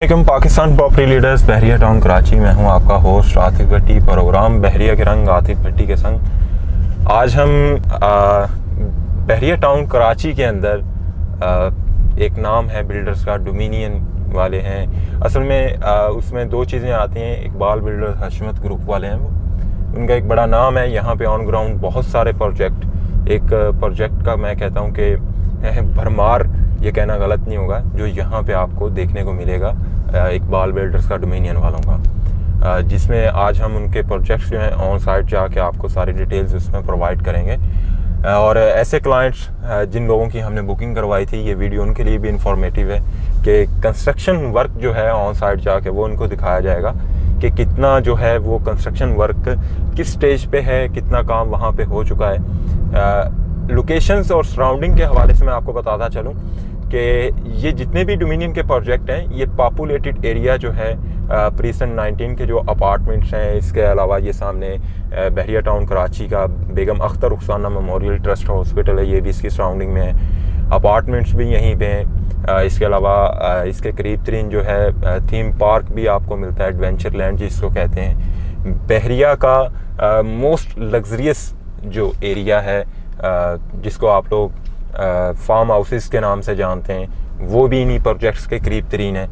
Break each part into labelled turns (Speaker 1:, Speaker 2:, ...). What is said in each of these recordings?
Speaker 1: वालेकुम Pakistan property leaders बहरिया town Karachi में हूं आपका होस्ट आतिफ भट्टी। प्रोग्राम बहरिया के रंग आतिफ भट्टी के संग आज हम बहरिया टाउन कराची के अंदर एक नाम है बिल्डर्स का, डोमिनियन वाले हैं। असल में उसमें दो चीज़ें आती हैं। इकबाल बिल्डर्स हशमत ग्रुप वाले हैं, वो उनका एक बड़ा नाम है। यहाँ पे ऑन ग्राउंड बहुत सारे प्रोजेक्ट, एक प्रोजेक्ट का मैं कहता हूँ कि भरमार, ये कहना गलत नहीं होगा, जो यहाँ पे आपको देखने को मिलेगा इकबाल बिल्डर्स का, डोमिनियन वालों का, जिसमें आज हम उनके प्रोजेक्ट्स जो हैं ऑन साइट जाके आपको सारी डिटेल्स उसमें प्रोवाइड करेंगे। और ऐसे क्लाइंट्स जिन लोगों की हमने बुकिंग करवाई थी, ये वीडियो उनके लिए भी इंफॉर्मेटिव है कि कंस्ट्रक्शन वर्क जो है ऑन साइट जाके वो उनको दिखाया जाएगा कि कितना जो है वो कंस्ट्रक्शन वर्क किस स्टेज पे है, कितना काम वहाँ पे हो चुका है। लोकेशंस और सराउंडिंग के हवाले से मैं आपको बताता चलूँ कि ये जितने भी डोमिनियन के प्रोजेक्ट हैं, ये पॉपुलेटेड एरिया जो है प्रीसन 19 के जो अपार्टमेंट्स हैं, इसके अलावा ये सामने बहरिया टाउन कराची का Begum Akhtar Rukhsana memorial trust hospital है, ये भी इसकी सराउंडिंग में है। अपार्टमेंट्स भी यहीं पे हैं। इसके अलावा इसके करीब तरीन जो है थीम पार्क भी आपको मिलता है, एडवेंचर लैंड जिसको कहते हैं। बहरिया का मोस्ट लग्जरियस जो एरिया है, जिसको आप लोग फार्म हाउसेस के नाम से जानते हैं, वो भी इन्हीं प्रोजेक्ट्स के करीब तरीन है।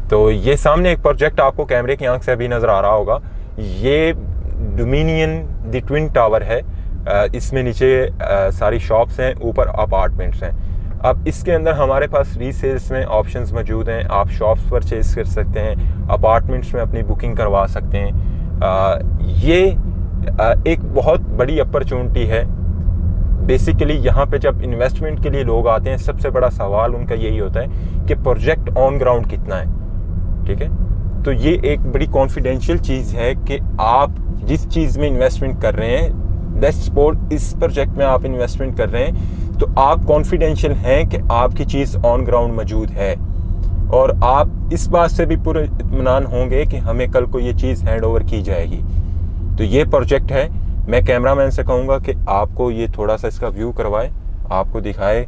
Speaker 1: तो ये सामने एक प्रोजेक्ट आपको कैमरे की आंख से अभी नज़र आ रहा होगा, ये डोमिनियन द ट्विन टावर है। इसमें नीचे सारी शॉप्स हैं, ऊपर अपार्टमेंट्स हैं। अब इसके अंदर हमारे पास रीसेल्स में ऑप्शंस मौजूद हैं। आप शॉप्स परचेज कर सकते हैं, अपार्टमेंट्स में अपनी बुकिंग करवा सकते हैं। ये एक बहुत बड़ी अपॉर्चुनिटी है। बेसिकली यहाँ पे जब इन्वेस्टमेंट के लिए लोग आते हैं, सबसे बड़ा सवाल उनका यही होता है कि प्रोजेक्ट ऑन ग्राउंड कितना है, ठीक है। तो ये एक बड़ी कॉन्फिडेंशियल चीज़ है कि आप जिस चीज़ में इन्वेस्टमेंट कर रहे हैं, लेट्स सपोज इस प्रोजेक्ट में आप इन्वेस्टमेंट कर रहे हैं, तो आप कॉन्फिडेंशियल हैं कि आपकी चीज़ ऑन ग्राउंड मौजूद है, और आप इस बात से भी पूरे इत्मीनान होंगे कि हमें कल को ये चीज़ हैंड ओवर की जाएगी। तो ये प्रोजेक्ट है। मैं कैमरामैन से कहूँगा कि आपको ये थोड़ा सा इसका व्यू करवाए, आपको दिखाए।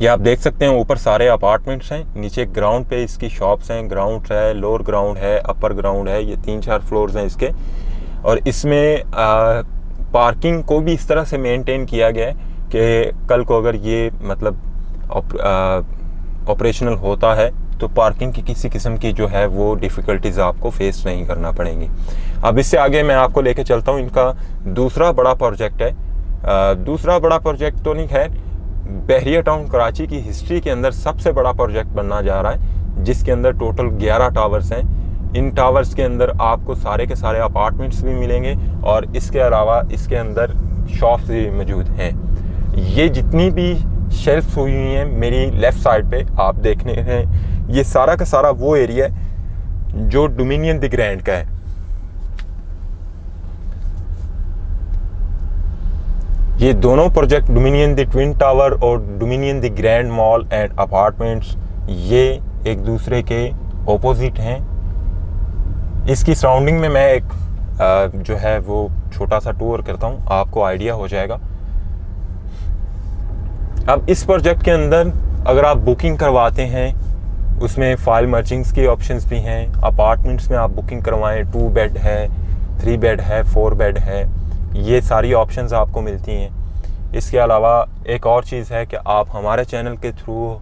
Speaker 1: ये आप देख सकते हैं ऊपर सारे अपार्टमेंट्स हैं, नीचे ग्राउंड पे इसकी शॉप्स हैं, ग्राउंड है, लोअर ग्राउंड है, अपर ग्राउंड है, ये 3-4 फ्लोर्स हैं इसके। और इसमें पार्किंग को भी इस तरह से मेंटेन किया गया है कि कल को अगर ये मतलब ऑपरेशनल होता है तो पार्किंग की किसी किस्म की जो है वो डिफ़िकल्टीज़ आपको फेस नहीं करना पड़ेंगी। अब इससे आगे मैं आपको लेके चलता हूँ। इनका दूसरा बड़ा प्रोजेक्ट है। दूसरा बड़ा प्रोजेक्ट तो नहीं है, बहरिया टाउन कराची की हिस्ट्री के अंदर सबसे बड़ा प्रोजेक्ट बनना जा रहा है, जिसके अंदर टोटल 11 टावर्स हैं। इन टावर्स के अंदर आपको सारे के सारे अपार्टमेंट्स भी मिलेंगे, और इसके अलावा इसके अंदर शॉप्स भी मौजूद हैं। ये जितनी भी शेल्फ्स हुई हुई हैं मेरी लेफ़्ट साइड पे आप देखने हैं, ये सारा का सारा वो एरिया है जो डोमिनियन द ग्रैंड का है। ये दोनों project, Dominion the twin tower और Dominion the grand mall and apartments, ये एक दूसरे के ऑपोजिट हैं। इसकी सराउंडिंग में मैं एक जो है वो छोटा सा टूर करता हूँ, आपको आइडिया हो जाएगा। अब इस प्रोजेक्ट के अंदर अगर आप बुकिंग करवाते हैं, उसमें फाइल मर्जिंग्स की ऑप्शंस भी हैं। अपार्टमेंट्स में आप बुकिंग करवाएं, 2 बेड है, 3 बेड है, 4 बेड है, ये सारी ऑप्शंस आपको मिलती हैं। इसके अलावा एक और चीज़ है कि आप हमारे चैनल के थ्रू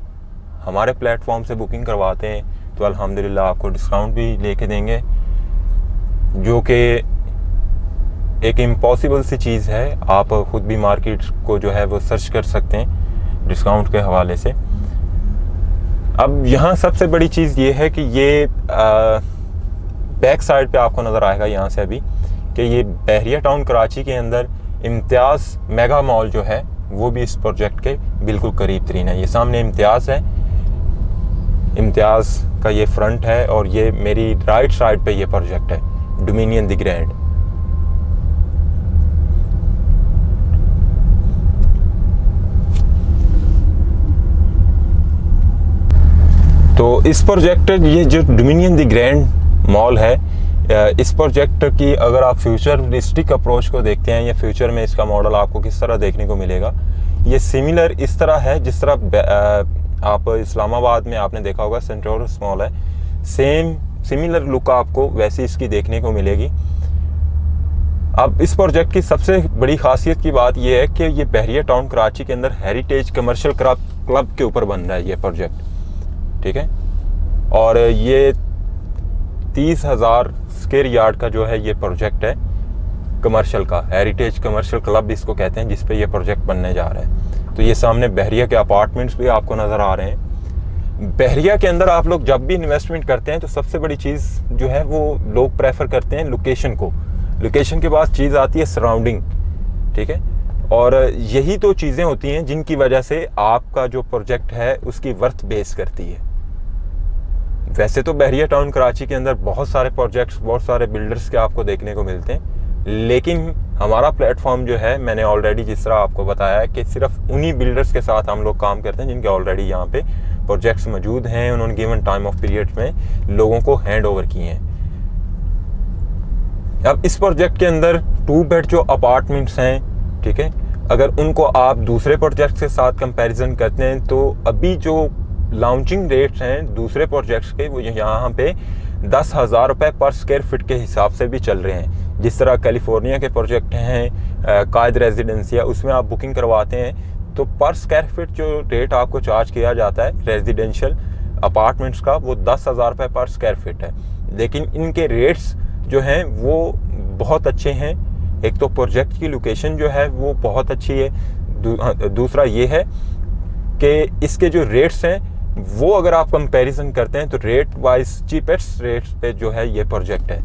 Speaker 1: हमारे प्लेटफॉर्म से बुकिंग करवाते हैं तो अल्हम्दुलिल्लाह आपको डिस्काउंट भी लेके देंगे, जो कि एक इम्पॉसिबल सी चीज़ है। आप ख़ुद भी मार्केट को जो है वो सर्च कर सकते हैं डिस्काउंट के हवाले से। अब यहाँ सबसे बड़ी चीज़ ये है कि ये बैक साइड पे आपको नज़र आएगा यहाँ से अभी कि ये बहरिया टाउन कराची के अंदर इम्तियाज़ मेगा मॉल जो है वो भी इस प्रोजेक्ट के बिल्कुल करीब तरीन है। ये सामने इम्तियाज़ है, इम्तियाज़ का ये फ्रंट है, और ये मेरी राइट साइड पे ये प्रोजेक्ट है डोमिनियन द ग्रैंड। तो इस प्रोजेक्ट, ये जो डोमिनियन द ग्रैंड मॉल है, इस प्रोजेक्ट की अगर आप फ्यूचरिस्टिक अप्रोच को देखते हैं या फ्यूचर में इसका मॉडल आपको किस तरह देखने को मिलेगा, ये सिमिलर इस तरह है जिस तरह आप इस्लामाबाद में आपने देखा होगा सेंटोरस मॉल है, सिमिलर लुक आपको वैसी इसकी देखने को मिलेगी। अब इस प्रोजेक्ट की सबसे बड़ी खासियत की बात यह है कि ये बहरिया टाउन कराची के अंदर हेरिटेज कमर्शियल क्लब के ऊपर बन रहा है ये प्रोजेक्ट, ठीक है। और ये 30,000 स्क्वायर यार्ड का जो है ये प्रोजेक्ट है कमर्शियल का, हेरिटेज कमर्शियल क्लब इसको कहते हैं, जिस पे ये प्रोजेक्ट बनने जा रहा है। तो ये सामने बहरिया के अपार्टमेंट्स भी आपको नज़र आ रहे हैं। बहरिया के अंदर आप लोग जब भी इन्वेस्टमेंट करते हैं तो सबसे बड़ी चीज़ जो है वो लोग प्रेफर करते हैं लोकेशन को। लोकेशन के बाद चीज़ आती है सराउंडिंग, ठीक है। और यही तो चीज़ें होती हैं जिनकी वजह से आपका जो प्रोजेक्ट है उसकी वर्थ बेस करती है। वैसे तो बहरिया टाउन कराची के अंदर बहुत सारे प्रोजेक्ट्स, बहुत सारे बिल्डर्स के आपको देखने को मिलते हैं, लेकिन हमारा प्लेटफॉर्म जो है, मैंने ऑलरेडी जिस तरह आपको बताया है कि सिर्फ उन्हीं बिल्डर्स के साथ हम लोग काम करते हैं जिनके ऑलरेडी यहाँ पे प्रोजेक्ट्स मौजूद हैं, उन्होंने गिवन टाइम ऑफ पीरियड में लोगों को हैंड ओवर किए हैं। अब इस प्रोजेक्ट के अंदर 2 बेड जो अपार्टमेंट्स हैं, ठीक है, अगर उनको आप दूसरे प्रोजेक्ट्स के साथ कंपैरिजन करते हैं तो अभी जो लॉन्चिंग रेट्स हैं दूसरे प्रोजेक्ट्स के वो यहाँ पे 10,000 रुपये पर स्क्वायर फीट के हिसाब से भी चल रहे हैं। जिस तरह कैलिफोर्निया के प्रोजेक्ट हैं कायद रेजिडेंसिया, उसमें आप बुकिंग करवाते हैं तो पर स्क्वायर फीट जो रेट आपको चार्ज किया जाता है रेजिडेंशियल अपार्टमेंट्स का वो 10,000 रुपये पर स्क्वायर फीट है। लेकिन इनके रेट्स जो हैं वो बहुत अच्छे हैं। एक तो प्रोजेक्ट की लोकेशन जो है वो बहुत अच्छी है, दूसरा ये है कि इसके जो रेट्स हैं वो अगर आप कंपैरिजन करते हैं तो रेट वाइज चीपेस्ट रेट्स पे जो है ये प्रोजेक्ट है।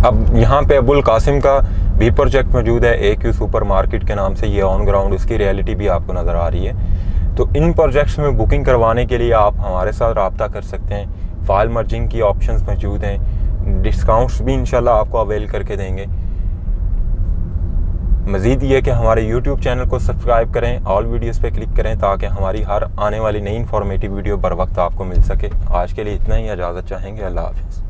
Speaker 1: अब यहाँ पे अबुल कासिम का भी प्रोजेक्ट मौजूद है, AQ सुपर मार्केट के नाम से, ये ऑन ग्राउंड उसकी रियलिटी भी आपको नज़र आ रही है। तो इन प्रोजेक्ट्स में बुकिंग करवाने के लिए आप हमारे साथ रब्ता कर सकते हैं। फाइल मर्जिंग की ऑप्शंस मौजूद हैं, डिस्काउंट्स भी इंशाल्लाह आपको अवेल करके देंगे। मज़ीद ये कि हमारे YouTube चैनल को सब्सक्राइब करें, ऑल वीडियोस पे क्लिक करें ताकि हमारी हर आने वाली नई इन्फॉर्मेटिव वीडियो बर वक्त आपको मिल सके। आज के लिए इतना ही, इजाज़त चाहेंगे। अल्लाह हाफिज़।